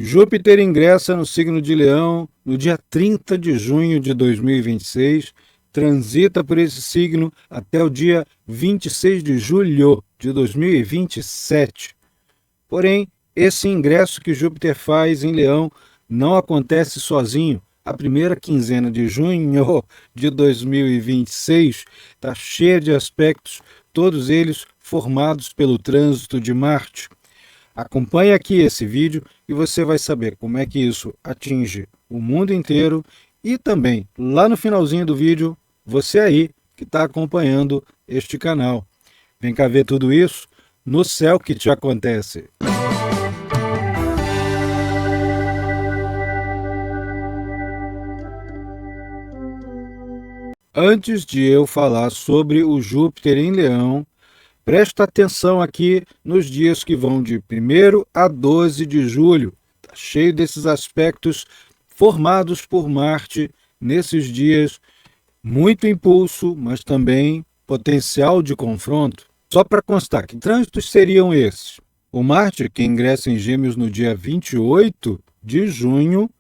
Júpiter ingressa no signo de Leão no dia 30 de junho de 2026, transita por esse signo até o dia 26 de julho de 2027. Porém, esse ingresso que Júpiter faz em Leão não acontece sozinho. A primeira quinzena de junho de 2026 está cheia de aspectos, todos eles formados pelo trânsito de Marte. Acompanhe aqui esse vídeo e você vai saber como é que isso atinge o mundo inteiro e também, lá no finalzinho do vídeo, você aí que está acompanhando este canal. Vem cá ver tudo isso no céu que te acontece. Antes de eu falar sobre o Júpiter em Leão, presta atenção aqui nos dias que vão de 1º a 12 de julho. Está cheio desses aspectos formados por Marte nesses dias. Muito impulso, mas também potencial de confronto. Só para constar, que trânsitos seriam esses? O Marte, que ingressa em Gêmeos no dia 28 de junho,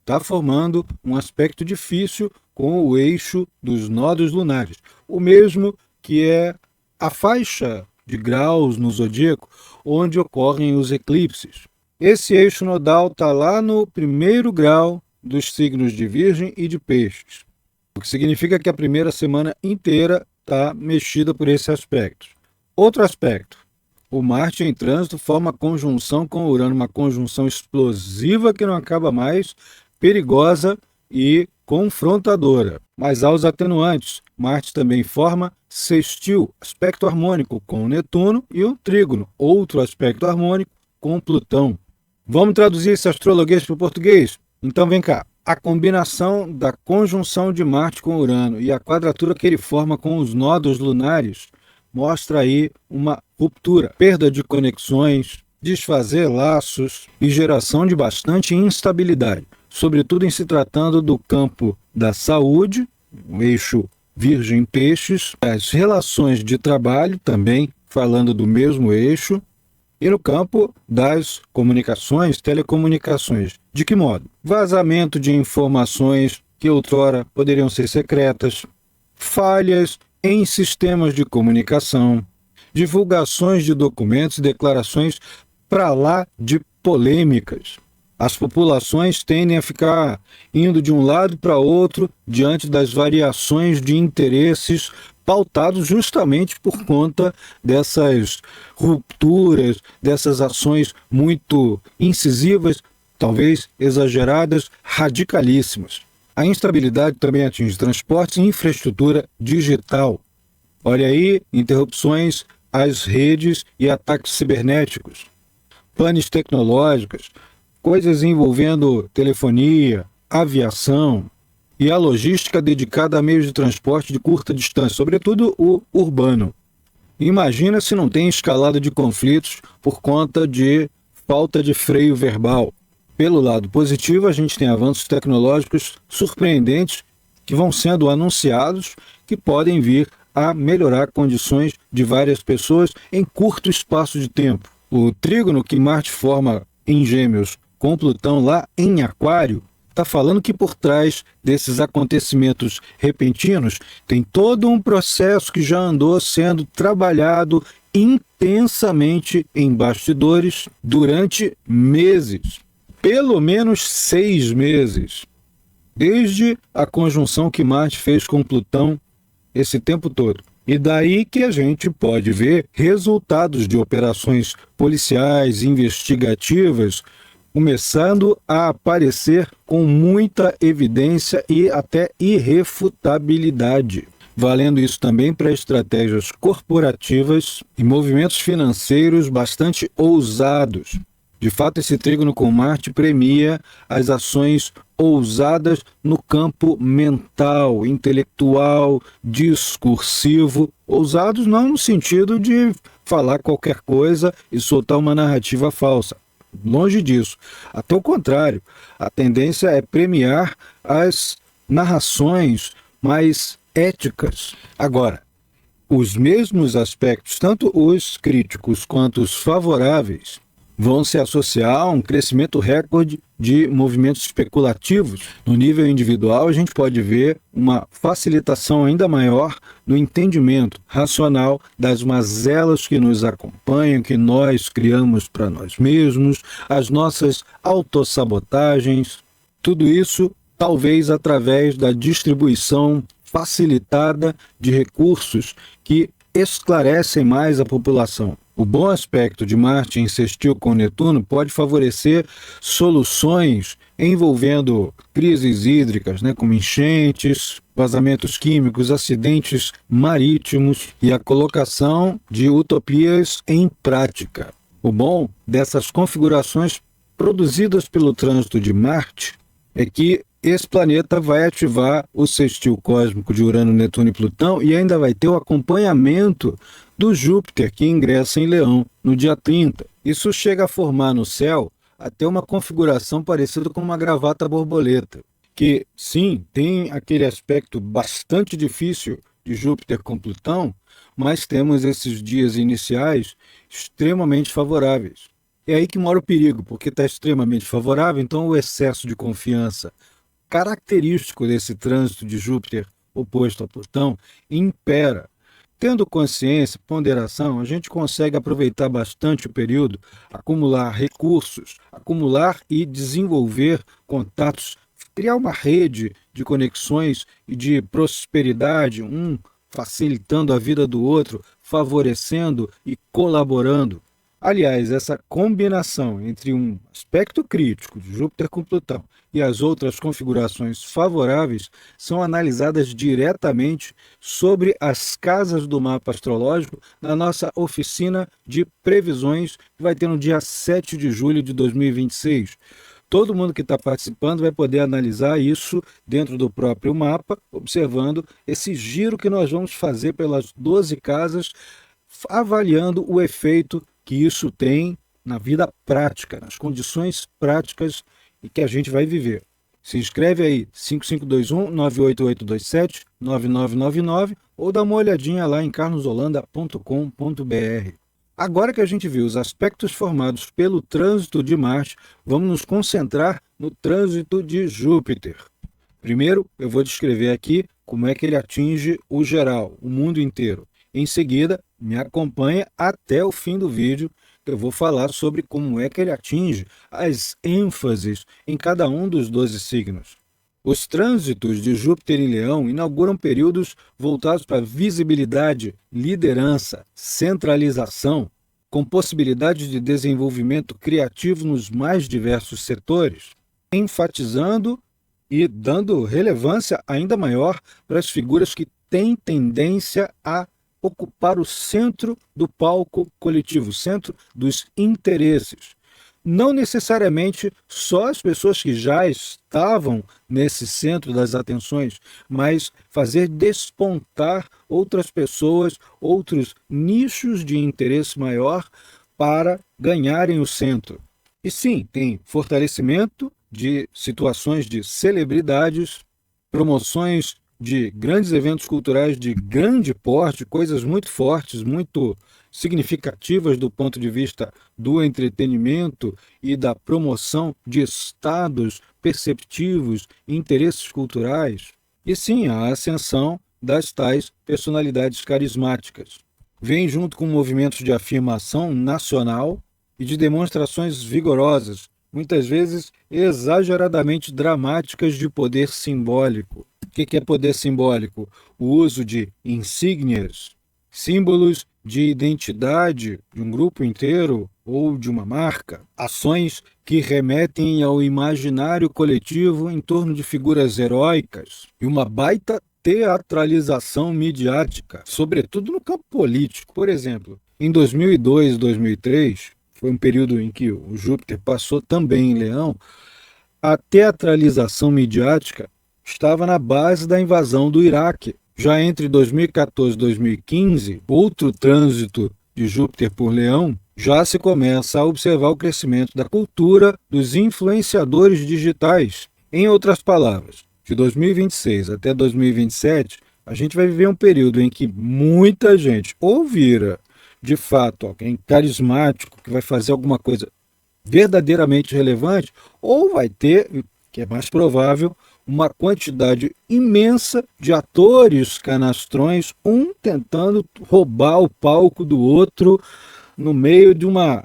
está formando um aspecto difícil com o eixo dos nodos lunares. O mesmo que é a faixa de graus no zodíaco, onde ocorrem os eclipses. Esse eixo nodal está lá no 1º grau dos signos de Virgem e de Peixes, o que significa que a primeira semana inteira está mexida por esse aspecto. Outro aspecto, o Marte em trânsito forma conjunção com Urano, uma conjunção explosiva que não acaba mais, perigosa e confrontadora. Mas há os atenuantes. Marte também forma sextil, aspecto harmônico com Netuno, e um trígono, outro aspecto harmônico com Plutão. Vamos traduzir esse astrologuês para o português? Então vem cá. A combinação da conjunção de Marte com Urano e a quadratura que ele forma com os nodos lunares mostra aí uma ruptura, perda de conexões, desfazer laços e geração de bastante instabilidade, sobretudo em se tratando do campo da saúde, o eixo Virgem-Peixes, as relações de trabalho também, falando do mesmo eixo, e no campo das comunicações, telecomunicações. De que modo? Vazamento de informações que outrora poderiam ser secretas, falhas em sistemas de comunicação, divulgações de documentos e declarações para lá de polêmicas. As populações tendem a ficar indo de um lado para outro diante das variações de interesses pautados justamente por conta dessas rupturas, dessas ações muito incisivas, talvez exageradas, radicalíssimas. A instabilidade também atinge transportes e infraestrutura digital. Olha aí, interrupções às redes e ataques cibernéticos, panes tecnológicos, coisas envolvendo telefonia, aviação e a logística dedicada a meios de transporte de curta distância, sobretudo o urbano. Imagina se não tem escalada de conflitos por conta de falta de freio verbal. Pelo lado positivo, a gente tem avanços tecnológicos surpreendentes que vão sendo anunciados, que podem vir a melhorar condições de várias pessoas em curto espaço de tempo. O trígono que Marte forma em Gêmeos com Plutão lá em Aquário está falando que por trás desses acontecimentos repentinos tem todo um processo que já andou sendo trabalhado intensamente em bastidores durante meses. Pelo menos 6 meses, desde a conjunção que Marte fez com Plutão esse tempo todo. E daí que a gente pode ver resultados de operações policiais, investigativas, começando a aparecer com muita evidência e até irrefutabilidade. Valendo isso também para estratégias corporativas e movimentos financeiros bastante ousados. De fato, esse trígono com Marte premia as ações ousadas no campo mental, intelectual, discursivo. Ousados não no sentido de falar qualquer coisa e soltar uma narrativa falsa. Longe disso. Até o contrário, a tendência é premiar as narrações mais éticas. Agora, os mesmos aspectos, tanto os críticos quanto os favoráveis, vão se associar a um crescimento recorde de movimentos especulativos. No nível individual, a gente pode ver uma facilitação ainda maior no entendimento racional das mazelas que nos acompanham, que nós criamos para nós mesmos, as nossas autossabotagens, tudo isso talvez através da distribuição facilitada de recursos que esclarecem mais a população. O bom aspecto de Marte em sextil com Netuno pode favorecer soluções envolvendo crises hídricas, como enchentes, vazamentos químicos, acidentes marítimos e a colocação de utopias em prática. O bom dessas configurações produzidas pelo trânsito de Marte é que esse planeta vai ativar o sextil cósmico de Urano, Netuno e Plutão e ainda vai ter o acompanhamento do Júpiter, que ingressa em Leão no dia 30. Isso chega a formar no céu até uma configuração parecida com uma gravata borboleta, que sim, tem aquele aspecto bastante difícil de Júpiter com Plutão, mas temos esses dias iniciais extremamente favoráveis. É aí que mora o perigo, porque está extremamente favorável, então o excesso de confiança característico desse trânsito de Júpiter oposto a Plutão impera. Tendo consciência, ponderação, a gente consegue aproveitar bastante o período, acumular recursos, acumular e desenvolver contatos, criar uma rede de conexões e de prosperidade, um facilitando a vida do outro, favorecendo e colaborando. Aliás, essa combinação entre um aspecto crítico de Júpiter com Plutão e as outras configurações favoráveis são analisadas diretamente sobre as casas do mapa astrológico na nossa oficina de previsões que vai ter no dia 7 de julho de 2026. Todo mundo que está participando vai poder analisar isso dentro do próprio mapa, observando esse giro que nós vamos fazer pelas 12 casas, avaliando o efeito que isso tem na vida prática, nas condições práticas e que a gente vai viver. Se inscreve aí, 5521-98827-9999 ou dá uma olhadinha lá em carlosholanda.com.br. Agora que a gente viu os aspectos formados pelo trânsito de Marte, vamos nos concentrar no trânsito de Júpiter. Primeiro, eu vou descrever aqui como é que ele atinge o geral, o mundo inteiro. Em seguida, me acompanha até o fim do vídeo, que eu vou falar sobre como é que ele atinge as ênfases em cada um dos 12 signos. Os trânsitos de Júpiter em Leão inauguram períodos voltados para visibilidade, liderança, centralização, com possibilidades de desenvolvimento criativo nos mais diversos setores, enfatizando e dando relevância ainda maior para as figuras que têm tendência a ocupar o centro do palco coletivo, o centro dos interesses. Não necessariamente só as pessoas que já estavam nesse centro das atenções, mas fazer despontar outras pessoas, outros nichos de interesse maior para ganharem o centro. E sim, tem fortalecimento de situações de celebridades, promoções de grandes eventos culturais de grande porte, coisas muito fortes, muito significativas do ponto de vista do entretenimento e da promoção de estados perceptivos, interesses culturais. E sim, a ascensão das tais personalidades carismáticas. Vem junto com movimentos de afirmação nacional e de demonstrações vigorosas, muitas vezes exageradamente dramáticas de poder simbólico. O que é poder simbólico? O uso de insígnias, símbolos de identidade de um grupo inteiro ou de uma marca, ações que remetem ao imaginário coletivo em torno de figuras heróicas e uma baita teatralização midiática, sobretudo no campo político. Por exemplo, em 2002 e 2003, foi um período em que o Júpiter passou também em Leão, a teatralização midiática estava na base da invasão do Iraque. Já entre 2014 e 2015, outro trânsito de Júpiter por Leão, já se começa a observar o crescimento da cultura dos influenciadores digitais. Em outras palavras, de 2026 até 2027, a gente vai viver um período em que muita gente ou vira, de fato, alguém carismático que vai fazer alguma coisa verdadeiramente relevante, ou vai ter, que é mais provável, uma quantidade imensa de atores canastrões, um tentando roubar o palco do outro no meio de uma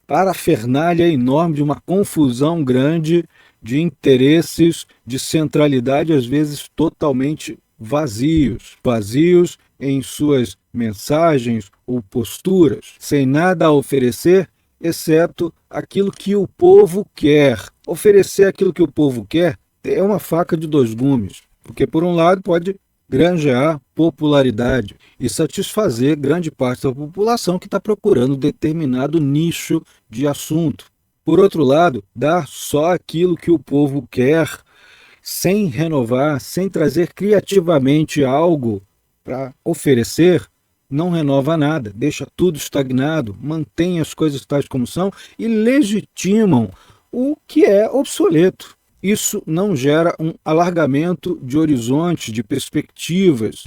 parafernália enorme, de uma confusão grande de interesses, de centralidade, às vezes totalmente vazios, vazios em suas mensagens ou posturas, sem nada a oferecer, exceto aquilo que o povo quer. Oferecer aquilo que o povo quer é uma faca de dois gumes, porque por um lado pode granjear popularidade e satisfazer grande parte da população que está procurando determinado nicho de assunto. Por outro lado, dar só aquilo que o povo quer, sem renovar, sem trazer criativamente algo para oferecer, não renova nada, deixa tudo estagnado, mantém as coisas tais como são e legitimam o que é obsoleto. Isso não gera um alargamento de horizontes, de perspectivas,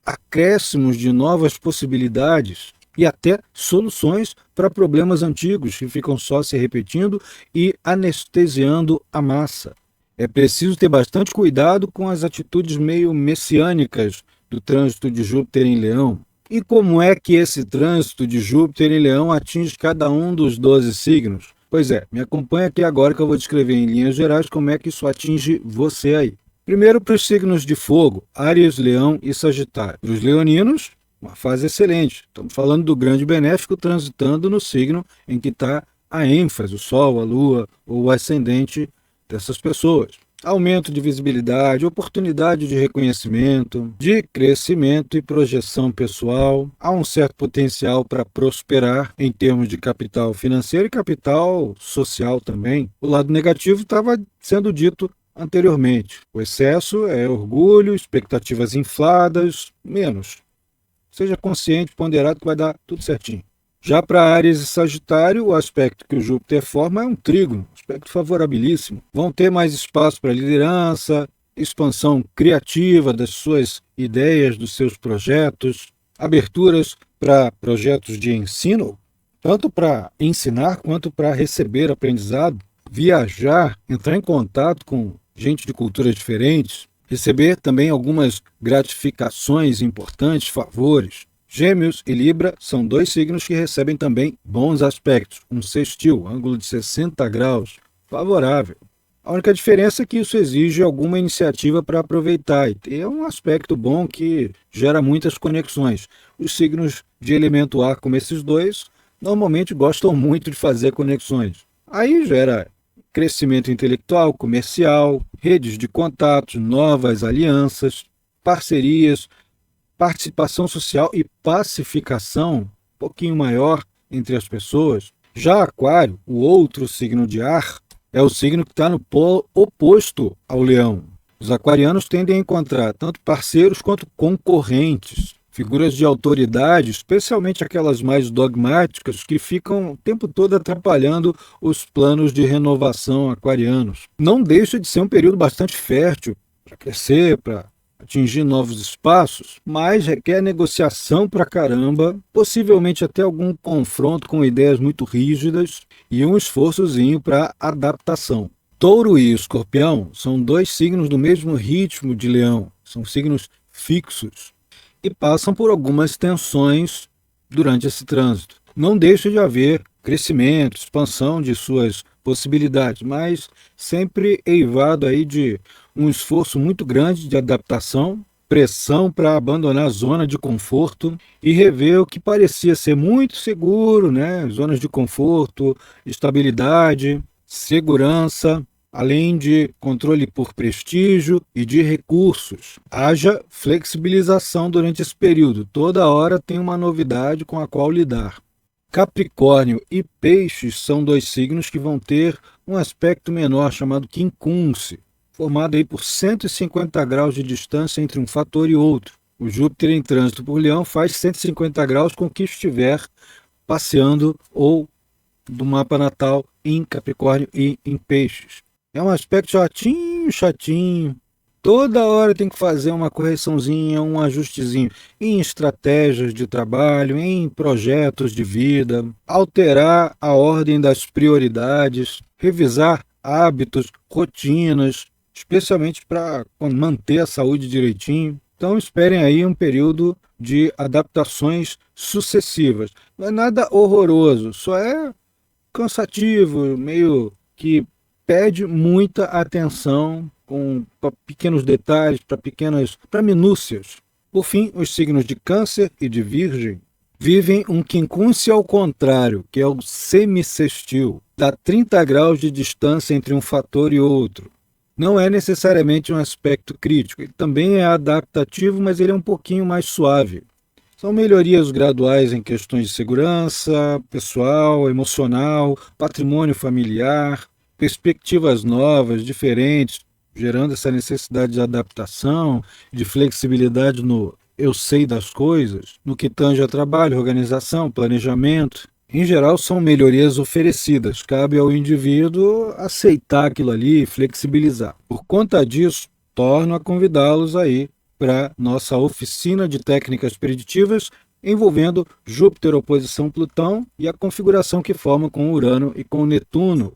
acréscimos de novas possibilidades e até soluções para problemas antigos que ficam só se repetindo e anestesiando a massa. É preciso ter bastante cuidado com as atitudes meio messiânicas do trânsito de Júpiter em Leão. E como é que esse trânsito de Júpiter em Leão atinge cada um dos 12 signos? Pois é, me acompanha aqui agora que eu vou descrever em linhas gerais como é que isso atinge você aí. Primeiro para os signos de fogo, Áries, Leão e Sagitário. Para os leoninos, uma fase excelente. Estamos falando do grande benéfico transitando no signo em que está a ênfase, o Sol, a Lua ou o ascendente dessas pessoas. Aumento de visibilidade, oportunidade de reconhecimento, de crescimento e projeção pessoal. Há um certo potencial para prosperar em termos de capital financeiro e capital social também. O lado negativo estava sendo dito anteriormente. O excesso é orgulho, expectativas infladas, menos. Seja consciente, ponderado que vai dar tudo certinho. Já para Áries e Sagitário, o aspecto que o Júpiter forma é um trígono, aspecto favorabilíssimo. Vão ter mais espaço para liderança, expansão criativa das suas ideias, dos seus projetos, aberturas para projetos de ensino, tanto para ensinar quanto para receber aprendizado, viajar, entrar em contato com gente de culturas diferentes, receber também algumas gratificações importantes, favores. Gêmeos e Libra são dois signos que recebem também bons aspectos, um sextil, ângulo de 60 graus, favorável. A única diferença é que isso exige alguma iniciativa para aproveitar e ter um aspecto bom que gera muitas conexões. Os signos de elemento ar, como esses dois, normalmente gostam muito de fazer conexões. Aí gera crescimento intelectual, comercial, redes de contatos, novas alianças, parcerias, participação social e pacificação um pouquinho maior entre as pessoas. Já Aquário, o outro signo de ar, é o signo que está no polo oposto ao Leão. Os aquarianos tendem a encontrar tanto parceiros quanto concorrentes, figuras de autoridade, especialmente aquelas mais dogmáticas que ficam o tempo todo atrapalhando os planos de renovação aquarianos. Não deixa de ser um período bastante fértil para crescer, para atingir novos espaços, mas requer negociação pra caramba, possivelmente até algum confronto com ideias muito rígidas e um esforçozinho para adaptação. Touro e Escorpião são dois signos do mesmo ritmo de Leão, são signos fixos e passam por algumas tensões durante esse trânsito. Não deixa de haver crescimento, expansão de suas possibilidades, mas sempre eivado aí de um esforço muito grande de adaptação, pressão para abandonar a zona de conforto e rever o que parecia ser muito seguro, né? Zonas de conforto, estabilidade, segurança, além de controle por prestígio e de recursos. Haja flexibilização durante esse período. Toda hora tem uma novidade com a qual lidar. Capricórnio e Peixes são dois signos que vão ter um aspecto menor chamado quincunce, formado aí por 150 graus de distância entre um fator e outro. O Júpiter em trânsito por Leão faz 150 graus com que estiver passeando ou do mapa natal em Capricórnio e em Peixes. É um aspecto chatinho, Toda hora tem que fazer uma correçãozinha, um ajustezinho em estratégias de trabalho, em projetos de vida, alterar a ordem das prioridades, revisar hábitos, rotinas, especialmente para manter a saúde direitinho. Então esperem aí um período de adaptações sucessivas. Não é nada horroroso, só é cansativo, meio que pede muita atenção para pequenos detalhes, para minúcias. Por fim, os signos de Câncer e de Virgem vivem um quincúncio ao contrário, que é o semissextil. Dá 30 graus de distância entre um fator e outro. Não é necessariamente um aspecto crítico, ele também é adaptativo, mas ele é um pouquinho mais suave. São melhorias graduais em questões de segurança pessoal, emocional, patrimônio familiar, perspectivas novas, diferentes, gerando essa necessidade de adaptação, de flexibilidade no eu sei das coisas, no que tange a trabalho, organização, planejamento. Em geral, são melhorias oferecidas. Cabe ao indivíduo aceitar aquilo ali e flexibilizar. Por conta disso, torno a convidá-los aí para nossa oficina de técnicas preditivas envolvendo Júpiter oposição Plutão e a configuração que forma com Urano e com Netuno,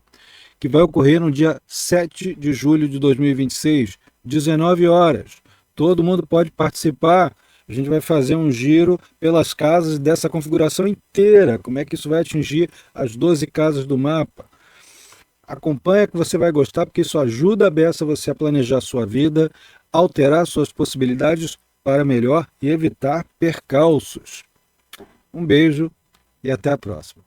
que vai ocorrer no dia 7 de julho de 2026, 19 horas. Todo mundo pode participar. A gente vai fazer um giro pelas casas dessa configuração inteira, como é que isso vai atingir as 12 casas do mapa. Acompanha que você vai gostar, porque isso ajuda a beça você a planejar sua vida, alterar suas possibilidades para melhor e evitar percalços. Um beijo e até a próxima.